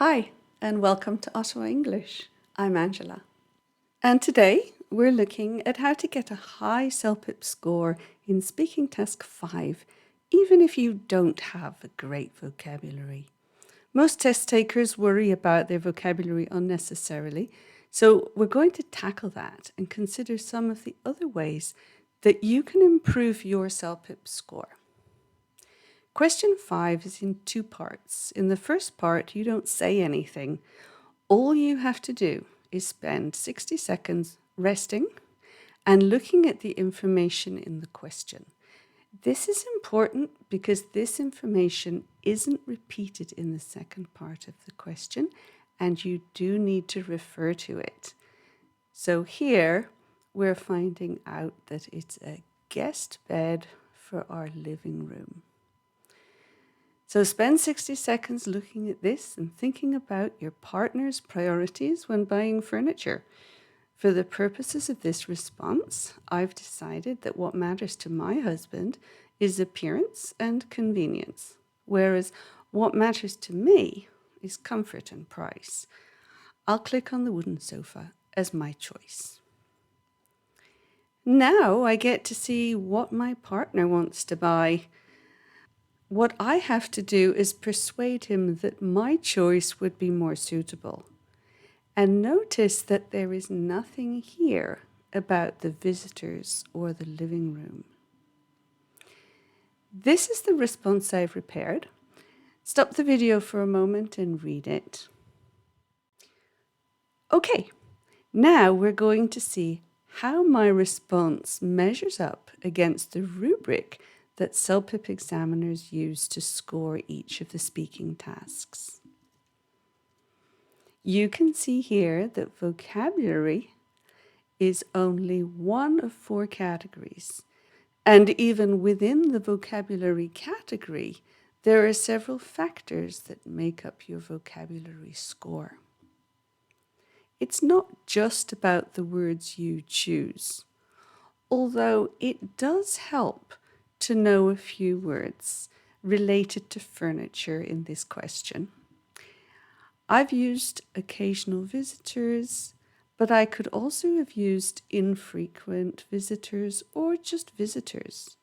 Hi, and welcome to Ottawa English. I'm Angela. And today we're looking at how to get a high CELPIP score in Speaking Task 5, even if you don't have a great vocabulary. Most test takers worry about their vocabulary unnecessarily, so we're going to tackle that and consider some of the other ways that you can improve your CELPIP score. Question 5 is in two parts. In the first part, you don't say anything. All you have to do is spend 60 seconds resting and looking at the information in the question. This is important because this information isn't repeated in the second part of the question, and you do need to refer to it. So here we're finding out that it's a guest bed for our living room. So spend 60 seconds looking at this and thinking about your partner's priorities when buying furniture. For the purposes of this response, I've decided that what matters to my husband is appearance and convenience, whereas what matters to me is comfort and price. I'll click on the wooden sofa as my choice. Now I get to see what my partner wants to buy. What I have to do is persuade him that my choice would be more suitable. And notice that there is nothing here about the visitors or the living room. This is the response I've prepared. Stop the video for a moment and read it. Okay, now we're going to see how my response measures up against the rubric that CELPIP examiners use to score each of the speaking tasks. You can see here that vocabulary is only one of 4 categories. And even within the vocabulary category, there are several factors that make up your vocabulary score. It's not just about the words you choose, although it does help to know a few words related to furniture in this question. I've used occasional visitors, but I could also have used infrequent visitors or just visitors.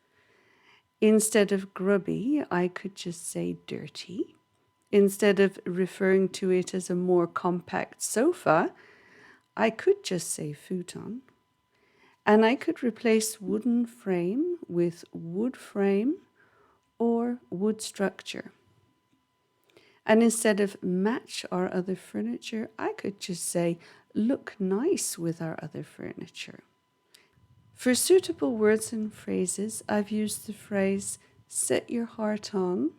Instead of grubby, I could just say dirty. Instead of referring to it as a more compact sofa, I could just say futon. And I could replace wooden frame with wood frame or wood structure. And instead of match our other furniture, I could just say look nice with our other furniture. For suitable words and phrases, I've used the phrase set your heart on,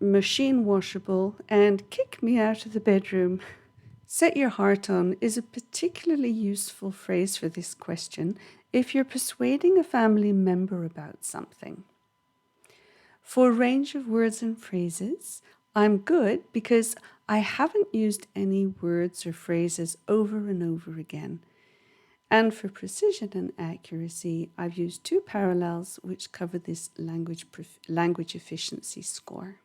machine washable, and kick me out of the bedroom. Set your heart on is a particularly useful phrase for this question if you're persuading a family member about something. For a range of words and phrases, I'm good because I haven't used any words or phrases over and over again. And for precision and accuracy, I've used 2 parallels which cover this language efficiency score.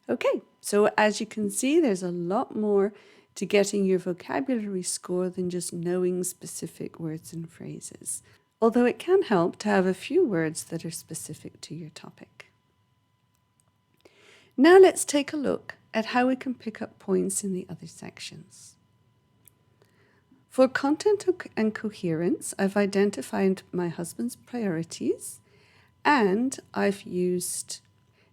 Okay, so as you can see, there's a lot more to getting your vocabulary score than just knowing specific words and phrases, although it can help to have a few words that are specific to your topic. Now let's take a look at how we can pick up points in the other sections. For content and coherence, I've identified my husband's priorities, and I've used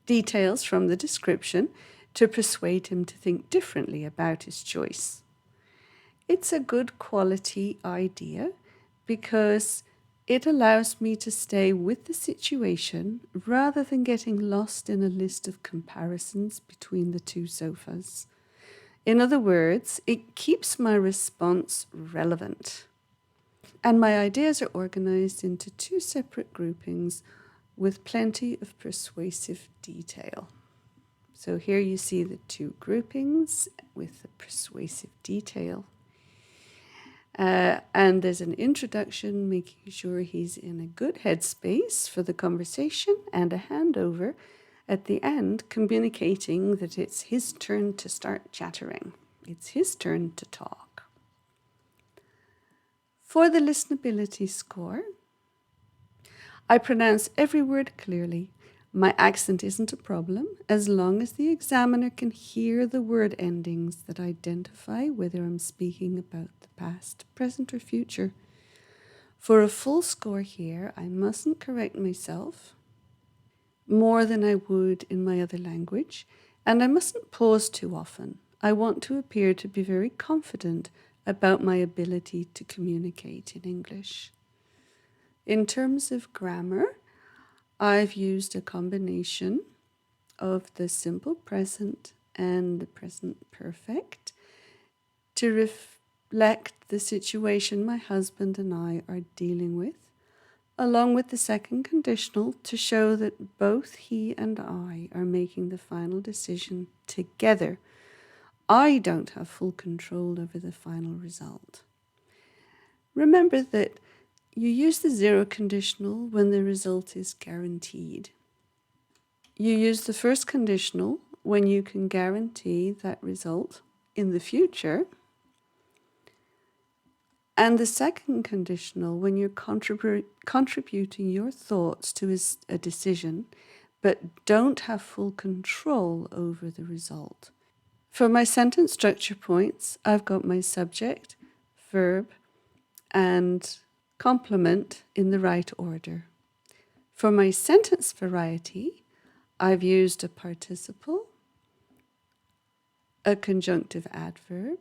details from the description to persuade him to think differently about his choice. It's a good quality idea because it allows me to stay with the situation rather than getting lost in a list of comparisons between the 2 sofas. In other words, it keeps my response relevant. And my ideas are organized into 2 separate groupings with plenty of persuasive detail. So here you see the 2 groupings with the persuasive detail. And there's an introduction, making sure he's in a good headspace for the conversation, and a handover, at the end, communicating that it's his turn to start chattering. It's his turn to talk. For the listenability score, I pronounce every word clearly. My accent isn't a problem as long as the examiner can hear the word endings that identify whether I'm speaking about the past, present, or future. For a full score here, I mustn't correct myself more than I would in my other language, and I mustn't pause too often. I want to appear to be very confident about my ability to communicate in English. In terms of grammar, I've used a combination of the simple present and the present perfect to reflect the situation my husband and I are dealing with, along with the second conditional to show that both he and I are making the final decision together. I don't have full control over the final result. Remember that you use the zero conditional when the result is guaranteed. You use the first conditional when you can guarantee that result in the future, and the second conditional when you're contributing your thoughts to a decision, but don't have full control over the result. For my sentence structure points, I've got my subject, verb, and complement in the right order. For my sentence variety, I've used a participle, a conjunctive adverb,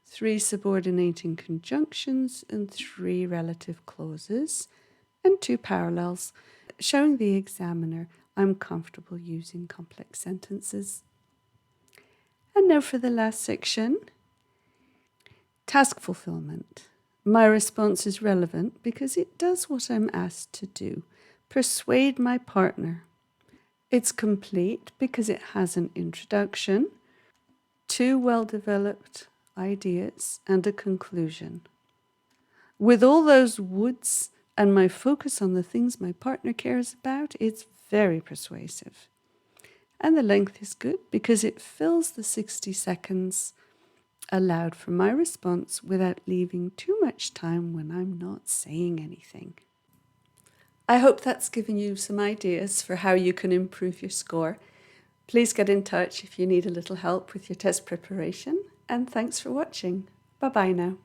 3 subordinating conjunctions, and 3 relative clauses, and 2 parallels, showing the examiner I'm comfortable using complex sentences. And now for the last section, task fulfillment. My response is relevant because it does what I'm asked to do. Persuade my partner. It's complete because it has an introduction, 2 well-developed ideas, and a conclusion. With all those woulds and my focus on the things my partner cares about, it's very persuasive. And the length is good because it fills the 60 seconds allowed for my response without leaving too much time when I'm not saying anything. I hope that's given you some ideas for how you can improve your score. Please get in touch if you need a little help with your test preparation, and thanks for watching. Bye-bye now.